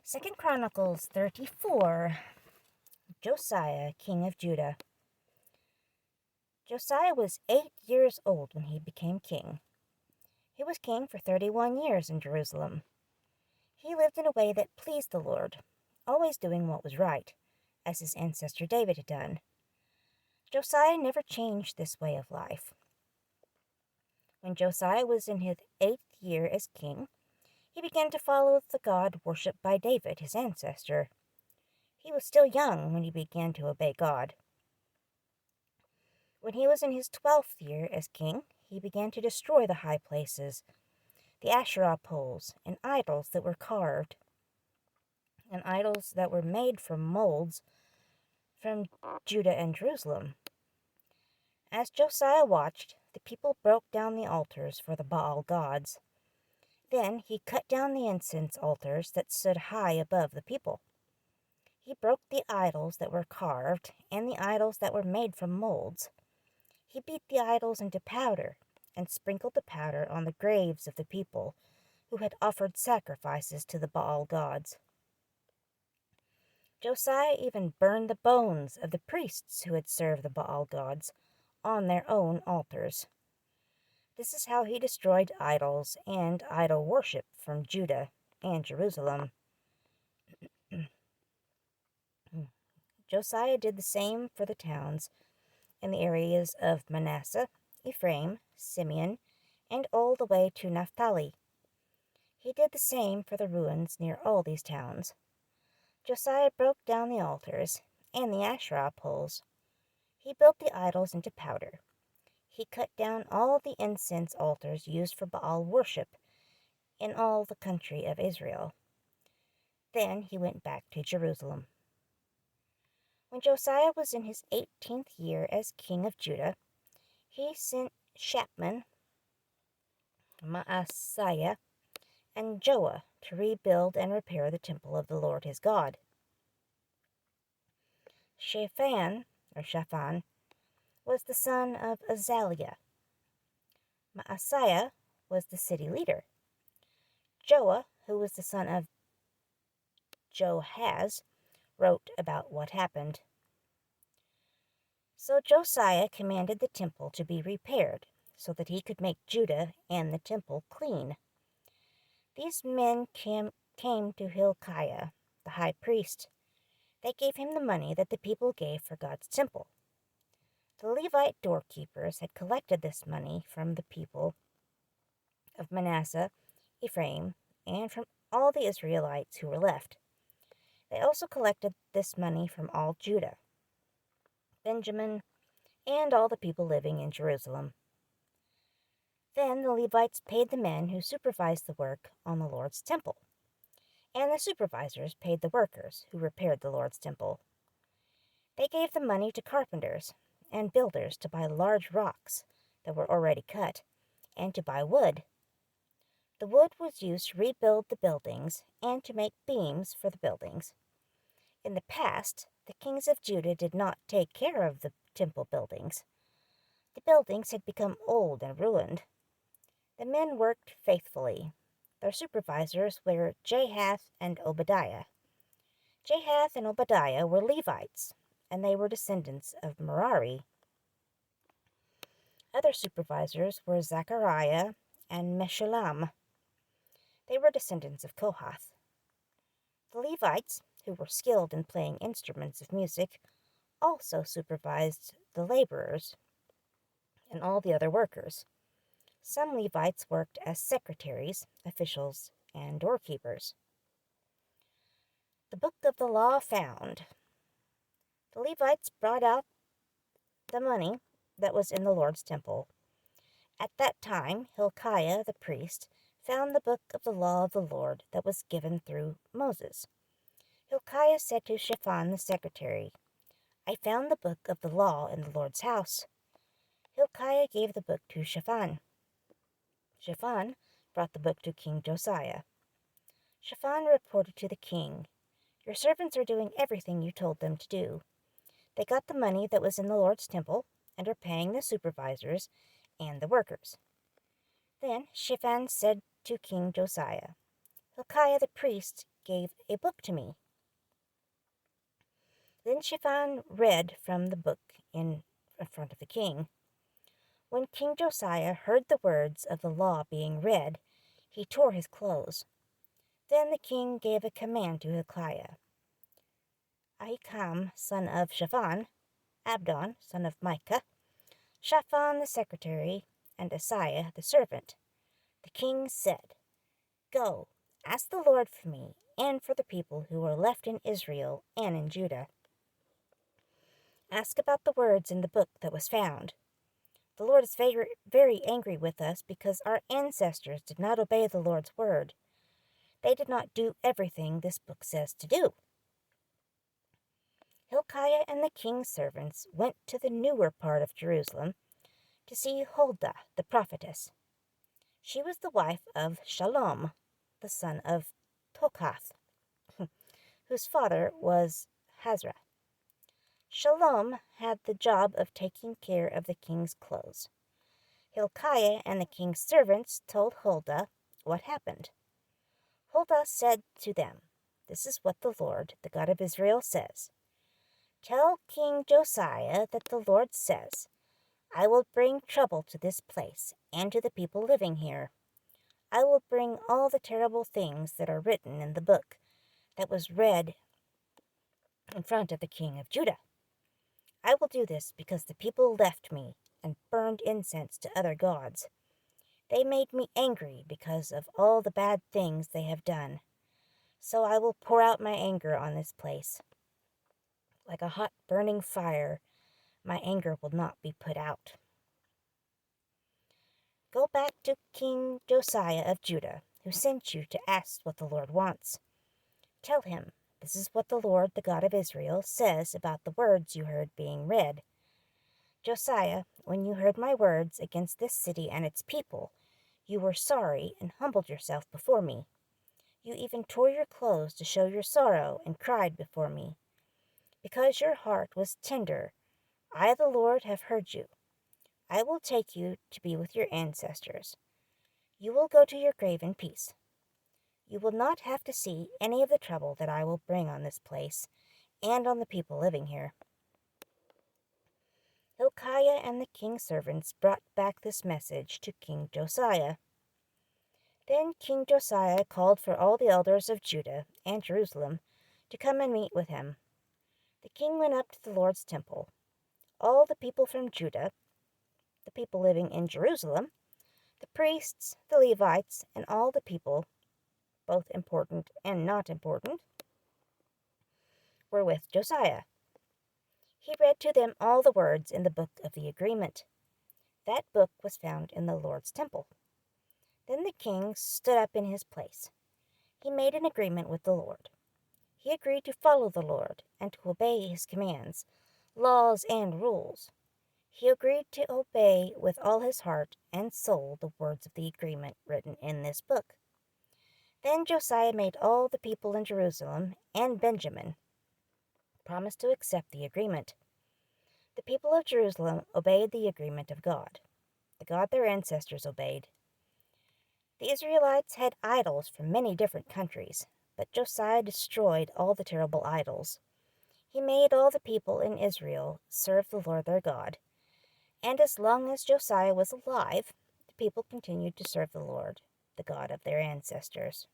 2 Chronicles 34, Josiah, king of Judah. Josiah was 8 years old when he became king. He was king for 31 years in Jerusalem. He lived in a way that pleased the Lord, always doing what was right, as his ancestor David had done. Josiah never changed this way of life. When Josiah was in his 8th year as king, he began to follow the God worshipped by David, his ancestor. He was still young when he began to obey God. When he was in his 12th year as king, he began to destroy the high places, the Asherah poles, and idols that were carved, and idols that were made from molds from Judah and Jerusalem. As Josiah watched, the people broke down the altars for the Baal gods. Then he cut down the incense altars that stood high above the people. He broke the idols that were carved and the idols that were made from molds. He beat the idols into powder and sprinkled the powder on the graves of the people who had offered sacrifices to the Baal gods. Josiah even burned the bones of the priests who had served the Baal gods on their own altars. This is how he destroyed idols and idol worship from Judah and Jerusalem. Josiah did the same for the towns in the areas of Manasseh, Ephraim, Simeon, and all the way to Naphtali. He did the same for the ruins near all these towns. Josiah broke down the altars and the Asherah poles. He built the idols into powder. He cut down all the incense altars used for Baal worship in all the country of Israel. Then he went back to Jerusalem. When Josiah was in his 18th year as king of Judah, he sent Shapman, Maaseiah, and Joah to rebuild and repair the temple of the Lord his God. Shaphan was the son of Azaliah. Maaseiah was the city leader. Joah, who was the son of Joahaz, wrote about what happened. So Josiah commanded the temple to be repaired, so that he could make Judah and the temple clean. These men came to Hilkiah, the high priest. They gave him the money that the people gave for God's temple. The Levite doorkeepers had collected this money from the people of Manasseh, Ephraim, and from all the Israelites who were left. They also collected this money from all Judah, Benjamin, and all the people living in Jerusalem. Then the Levites paid the men who supervised the work on the Lord's temple, and the supervisors paid the workers who repaired the Lord's temple. They gave the money to carpenters and builders to buy large rocks that were already cut, and to buy wood. The wood was used to rebuild the buildings and to make beams for the buildings. In the past, the kings of Judah did not take care of the temple buildings. The buildings had become old and ruined. The men worked faithfully. Their supervisors were Jahath and Obadiah. Jahath and Obadiah were Levites, and they were descendants of Merari. Other supervisors were Zechariah and Meshullam. They were descendants of Kohath. The Levites, who were skilled in playing instruments of music, also supervised the laborers and all the other workers. Some Levites worked as secretaries, officials, and doorkeepers. The book of the law found. The Levites brought out the money that was in the Lord's temple. At that time, Hilkiah the priest found the book of the law of the Lord that was given through Moses. Hilkiah said to Shaphan the secretary, "I found the book of the law in the Lord's house." Hilkiah gave the book to Shaphan. Shaphan brought the book to King Josiah. Shaphan reported to the king, "Your servants are doing everything you told them to do. They got the money that was in the Lord's temple and are paying the supervisors and the workers." Then Shaphan said to King Josiah, "Hilkiah the priest gave a book to me." Then Shaphan read from the book in front of the king. When King Josiah heard the words of the law being read, he tore his clothes. Then the king gave a command to Hilkiah. Ahikam, son of Shaphan, Abdon, son of Micah, Shaphan the secretary, and Asaiah the servant. The king said, "Go, ask the Lord for me and for the people who are left in Israel and in Judah. Ask about the words in the book that was found. The Lord is very, very angry with us because our ancestors did not obey the Lord's word. They did not do everything this book says to do." Hilkiah and the king's servants went to the newer part of Jerusalem to see Huldah the prophetess. She was the wife of Shallum, the son of Tokath, whose father was Hazra. Shallum had the job of taking care of the king's clothes. Hilkiah and the king's servants told Huldah what happened. Huldah said to them, "This is what the Lord, the God of Israel, says. Tell King Josiah that the Lord says, I will bring trouble to this place and to the people living here. I will bring all the terrible things that are written in the book that was read in front of the king of Judah. I will do this because the people left me and burned incense to other gods. They made me angry because of all the bad things they have done. So I will pour out my anger on this place. Like a hot burning fire, my anger will not be put out. Go back to King Josiah of Judah, who sent you to ask what the Lord wants. Tell him, this is what the Lord, the God of Israel, says about the words you heard being read. Josiah, when you heard my words against this city and its people, you were sorry and humbled yourself before me. You even tore your clothes to show your sorrow and cried before me. Because your heart was tender, I, the Lord, have heard you. I will take you to be with your ancestors. You will go to your grave in peace. You will not have to see any of the trouble that I will bring on this place and on the people living here." Hilkiah and the king's servants brought back this message to King Josiah. Then King Josiah called for all the elders of Judah and Jerusalem to come and meet with him. The king went up to the Lord's temple. All the people from Judah, the people living in Jerusalem, the priests, the Levites, and all the people, both important and not important, were with Josiah. He read to them all the words in the book of the agreement. That book was found in the Lord's temple. Then the king stood up in his place. He made an agreement with the Lord. He agreed to follow the Lord and to obey his commands, laws, and rules. He agreed to obey with all his heart and soul the words of the agreement written in this book. Then Josiah made all the people in Jerusalem and Benjamin promise to accept the agreement. The people of Jerusalem obeyed the agreement of God, the God their ancestors obeyed. The Israelites had idols from many different countries, but Josiah destroyed all the terrible idols. He made all the people in Israel serve the Lord their God, and as long as Josiah was alive, the people continued to serve the Lord, the God of their ancestors.